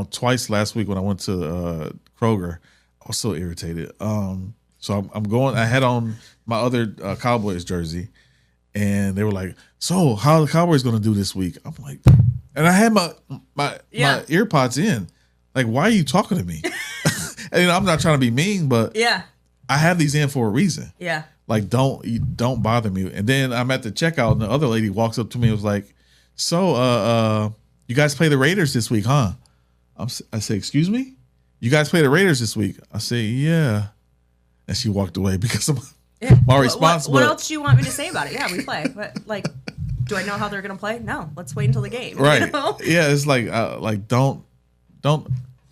twice last week when I went to Kroger. I was so irritated. So I'm going. I had on my other Cowboys jersey, and they were like, "So, how are the Cowboys going to do this week?" I'm like, and I had my earpods in. Like, why are you talking to me? And I'm not trying to be mean, but I have these in for a reason.
Yeah.
Like, don't bother me. And then I'm at the checkout, and the other lady walks up to me and was like, "So, you guys play the Raiders this week, huh?" I say, "Excuse me? You guys play the Raiders this week?" I say, "Yeah." And she walked away because of my response.
What else do you want me to say about it? Yeah, we play. But like, do I know how they're gonna play? No. Let's wait until the game.
Right.
You know?
Yeah, it's like don't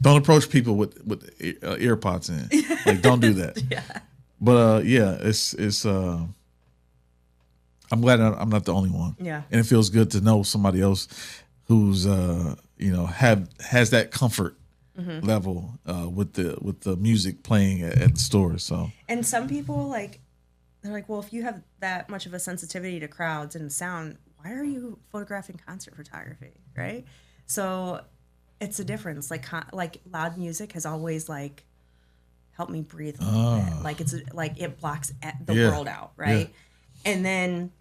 approach people with earpods in. Like, don't do that.
Yeah.
But it's I'm glad I'm not the only one.
Yeah.
And it feels good to know somebody else who's has that comfort level with the music playing at the stores. So.
And some people they're like, well, if you have that much of a sensitivity to crowds and sound, why are you photographing concert photography, right? So it's a difference. Like loud music has always helped me breathe a little bit. Like it's like it blocks the world out, right? Yeah. And then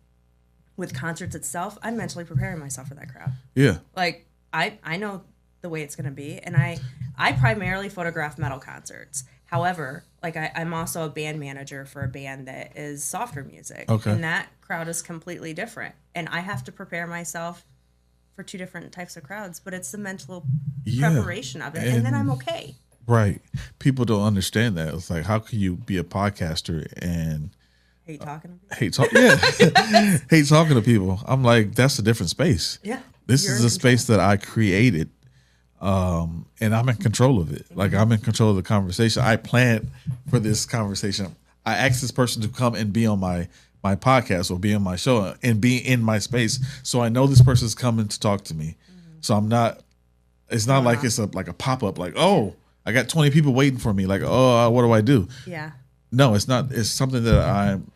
with concerts itself, I'm mentally preparing myself for that crowd.
Yeah.
Like I know the way it's going to be, and I primarily photograph metal concerts. However, I'm also a band manager for a band that is softer music.
Okay.
And that crowd is completely different. And I have to prepare myself for two different types of crowds, but it's the mental preparation of it, and then I'm okay.
Right. People don't understand that. It's like, how can you be a podcaster and
Hate talking to people.
Hate talking to people. I'm like, that's a different space.
Yeah.
This is a space that I created, and I'm in control of it. Like, I'm in control of the conversation. I planned for this conversation. I asked this person to come and be on my podcast or be on my show and be in my space, so I know this person's coming to talk to me. So I'm not. It's not like it's like a pop up. Like, oh, I got 20 people waiting for me. Like, oh, what do I do?
Yeah.
No, it's not. It's something that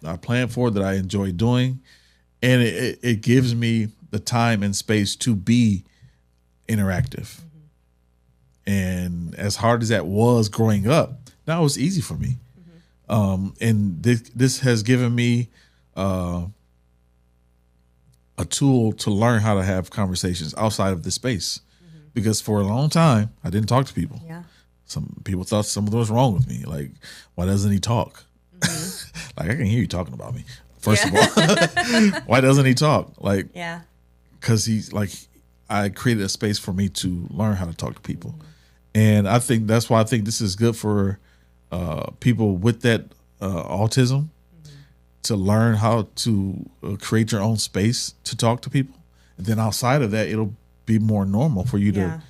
I plan for, that I enjoy doing, and it gives me the time and space to be interactive. And as hard as that was growing up, now it's easy for me. And this has given me a tool to learn how to have conversations outside of the space, because for a long time I didn't talk to people.
Yeah.
Some people thought something was wrong with me. Like, why doesn't he talk? Like, I can hear you talking about me. First of all, why doesn't he talk? Like, because he's like, I created a space for me to learn how to talk to people. And I think that's why I think this is good for people with that autism, to learn how to create your own space to talk to people. And then outside of that, it'll be more normal for you to,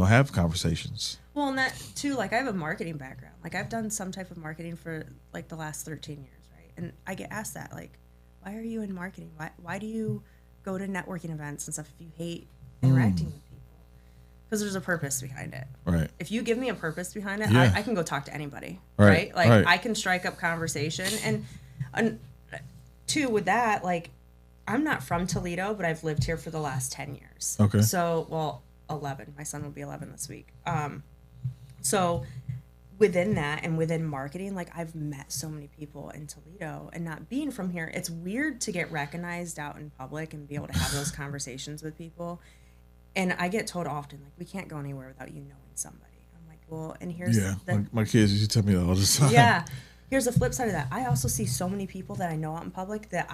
have conversations.
Well, and that too, like, I have a marketing background. Like, I've done some type of marketing for like the last 13 years, right? And I get asked that, like, why are you in marketing? Why do you go to networking events and stuff if you hate interacting with people? Because there's a purpose behind it.
Right.
If you give me a purpose behind it,
Yeah.
I can go talk to anybody,
Right.
right? Like,
Right.
I can strike up conversation. And two, with that, like, I'm not from Toledo, but I've lived here for the last 10 years.
Okay.
So, well, 11. My son will be 11 this week. So within that and within marketing, like, I've met so many people in Toledo, and not being from here, it's weird to get recognized out in public and be able to have those conversations with people. And I get told often, like, we can't go anywhere without you knowing somebody. I'm like, well, and here's
my kids used to tell me that all the time.
Yeah. Here's the flip side of that. I also see so many people that I know out in public that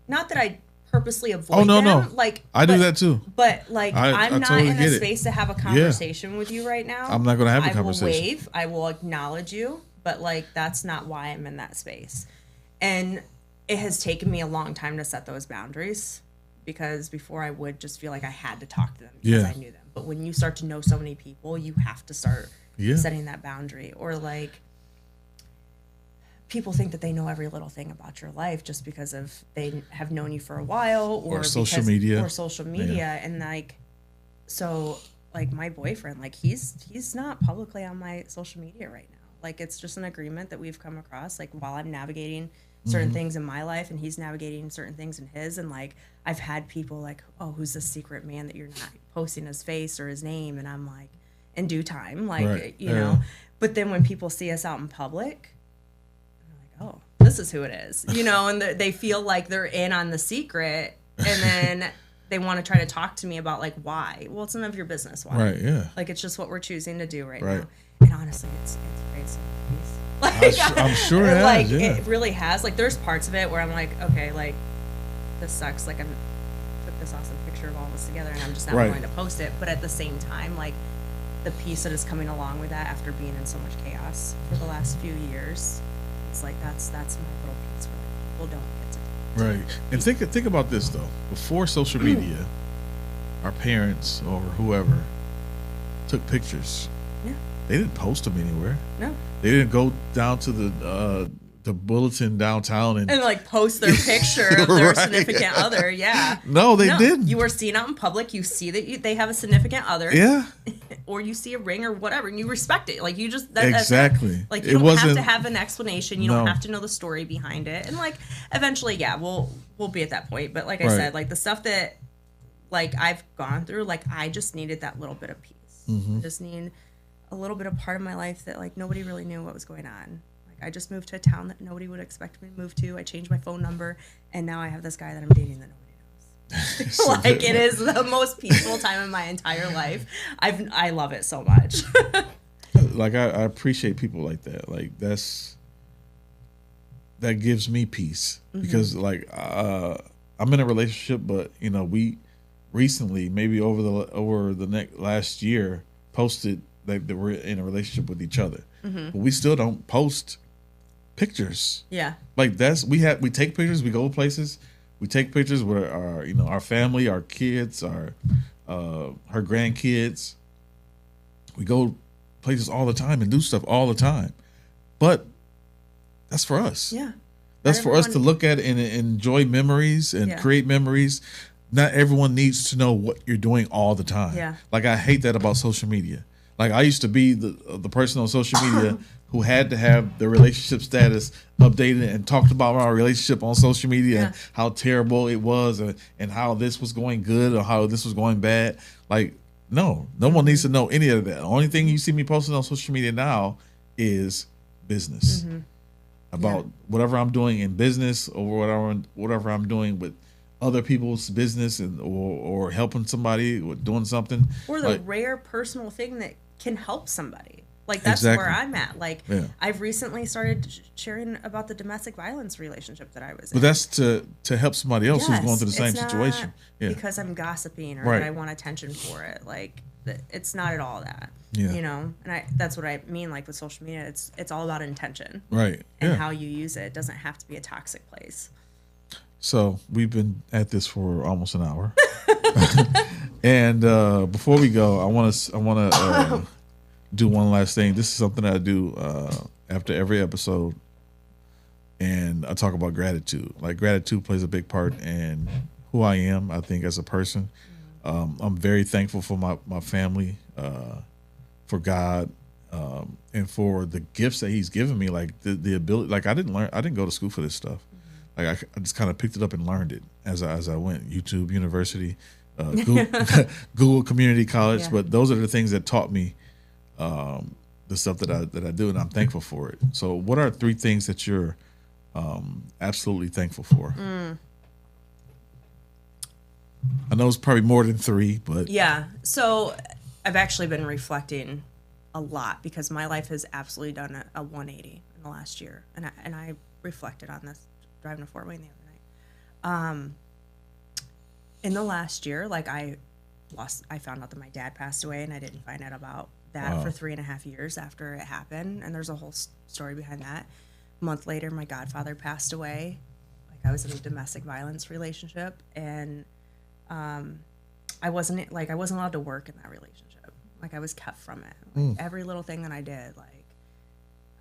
not that I purposely avoid them. Like,
I do that too.
But like, I'm not
totally
in a space to have a conversation with you right now.
I'm not going to have a conversation.
I will wave. I will acknowledge you. But like, that's not why I'm in that space. And it has taken me a long time to set those boundaries, because before I would just feel like I had to talk to them because I knew them. But when you start to know so many people, you have to start setting that boundary. Or like, people think that they know every little thing about your life just because they have known you for a while, or
social media,
and like, so like, my boyfriend, like, he's not publicly on my social media right now. Like, it's just an agreement that we've come across, like, while I'm navigating certain things in my life and he's navigating certain things in his. And like, I've had people like, oh, who's this secret man that you're not posting his face or his name? And I'm like, in due time, like, you know. But then when people see us out in public, oh, this is who it is, you know, and they feel like they're in on the secret, and then they want to try to talk to me about like, why? Well, it's none of your business why.
Right, yeah.
Like, it's just what we're choosing to do right now. And honestly, it's great some peace. Like,
I'm sure it has,
like, it really has. Like, there's parts of it where I'm like, okay, like, this sucks. Like, I took this awesome picture of all of us together, and I'm just not going to post it. But at the same time, like, the peace that is coming along with that after being in so much chaos for the last few years, it's like, that's my little piece where like, people don't get to.
Right. And think about this though. Before social media, our parents or whoever took pictures.
Yeah.
They didn't post them anywhere.
No.
They didn't go down to the bulletin downtown and
like post their picture of their significant other. Yeah.
No, they didn't.
You were seen out in public. You see that they have a significant other.
Yeah.
Or you see a ring or whatever, and you respect it. Like, you just
exactly.
Like, you don't have to have an explanation. You don't have to know the story behind it. And like, eventually, we'll be at that point. But like I said, like, the stuff that like I've gone through, like, I just needed that little bit of peace. I just need a little bit of part of my life that like nobody really knew what was going on. I just moved to a town that nobody would expect me to move to. I changed my phone number, and now I have this guy that I'm dating that nobody knows. Like, it is the most peaceful time in my entire life. I love it so much.
Like, I appreciate people like that. Like, that gives me peace, because like I'm in a relationship, but you know, we recently, maybe over the last year, posted that we're in a relationship with each other, but we still don't post pictures.
Yeah.
Like we take pictures, we go places, we take pictures with our family, our kids, her grandkids. We go places all the time and do stuff all the time. But that's for us.
Yeah.
That's for us to look at and enjoy memories and create memories. Not everyone needs to know what you're doing all the time.
Yeah.
Like I hate that about social media. Like I used to be the person on social media who had to have the relationship status updated and talked about our relationship on social media and how terrible it was and how this was going good or how this was going bad. Like, no one needs to know any of that. The only thing you see me posting on social media now is business. About whatever I'm doing in business or whatever I'm doing with other people's business and or helping somebody or doing something.
Or the rare personal thing that can help somebody. Like that's where I'm at. Like I've recently started sharing about the domestic violence relationship that I was in.
But that's to help somebody else who's going through the same situation.
Because I'm gossiping or that I want attention for it. Like it's not at all that. You know, and that's what I mean. Like with social media, it's all about intention,
right?
And how you use it. It doesn't have to be a toxic place.
So we've been at this for almost an hour, and before we go, I want to do one last thing. This is something that I do after every episode, and I talk about gratitude. Like gratitude plays a big part in who I am. I think as a person, I'm very thankful for my family. For God, and for the gifts that He's given me, like the ability. Like I didn't go to school for this stuff. Like I just kind of picked it up and learned it as I went. YouTube University, Google Community College. But those are the things that taught me the stuff that I do, and I'm thankful for it. So, what are 3 things that you're absolutely thankful for? I know it's probably more than 3, but
So I've actually been reflecting a lot because my life has absolutely done a 180 in the last year, and I reflected on this driving to Fort Wayne the other night. In the last year, like I found out that my dad passed away, and I didn't find out about that for 3.5 years after it happened, and there's a whole story behind that. A month later, my godfather passed away. Like I was in a domestic violence relationship, and I wasn't allowed to work in that relationship. Like I was kept from it. Like every little thing that I did, like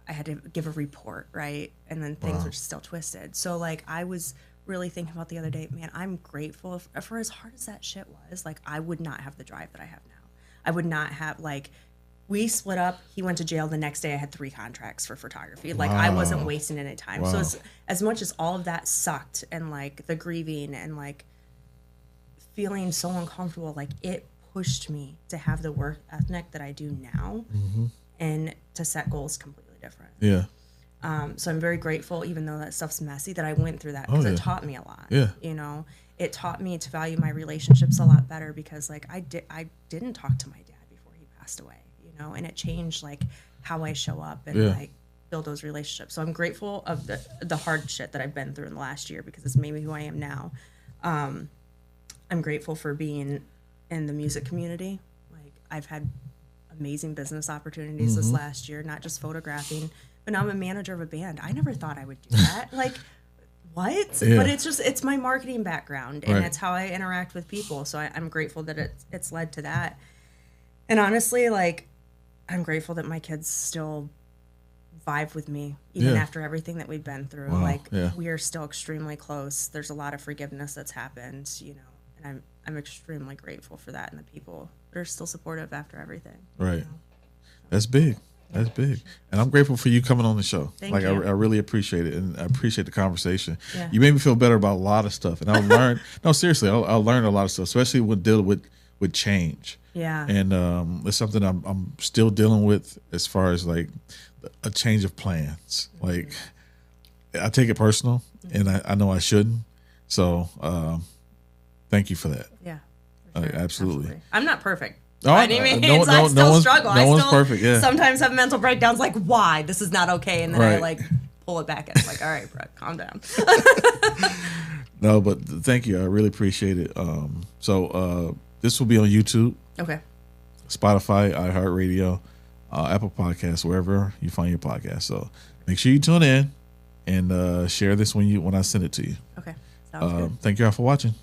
I had to give a report, right? And then things were still twisted. So like I was really thinking about the other day, man, I'm grateful for as hard as that shit was. Like I would not have the drive that I have now. I would not have we split up. He went to jail. The next day I had 3 contracts for photography. Like I wasn't wasting any time. So as much as all of that sucked and like the grieving and like feeling so uncomfortable, like it pushed me to have the work ethic that I do now and to set goals completely different. So I'm very grateful, even though that stuff's messy, that I went through that because it taught me a lot. You know, it taught me to value my relationships a lot better because like I didn't talk to my dad before he passed away, you know, and it changed like how I show up and like build those relationships. So I'm grateful of the hard shit that I've been through in the last year because it's made me who I am now. I'm grateful for being in the music community. Like I've had amazing business opportunities this last year, not just photographing, but now I'm a manager of a band. I never thought I would do that. Like what? But it's my marketing background and it's how I interact with people. So I'm grateful that it's led to that. And honestly, like I'm grateful that my kids still vibe with me even after everything that we've been through. We are still extremely close. There's a lot of forgiveness that's happened, you know. And I'm extremely grateful for that and the people that are still supportive after everything.
Right. You know? That's big. That's big. And I'm grateful for you coming on the show.
Thank you.
I really appreciate it. And I appreciate the conversation. Yeah. You made me feel better about a lot of stuff. And I'll learn, no, seriously, I'll learn a lot of stuff, especially when dealing with change.
Yeah.
And it's something I'm still dealing with as far as like a change of plans. Like I take it personal and I know I shouldn't. So, thank you for that.
Yeah.
For sure. Absolutely.
I'm not perfect. By any means. I still struggle.
No one's perfect. Yeah.
Sometimes have mental breakdowns like, why? This is not okay. And then I like pull it back and it's like, all right, Brooke, calm down.
No, but thank you. I really appreciate it. So this will be on YouTube.
Okay.
Spotify, iHeartRadio, Apple Podcasts, wherever you find your podcast. So make sure you tune in. and share this when I send it to you.
Okay. Sounds good.
Thank you all for watching.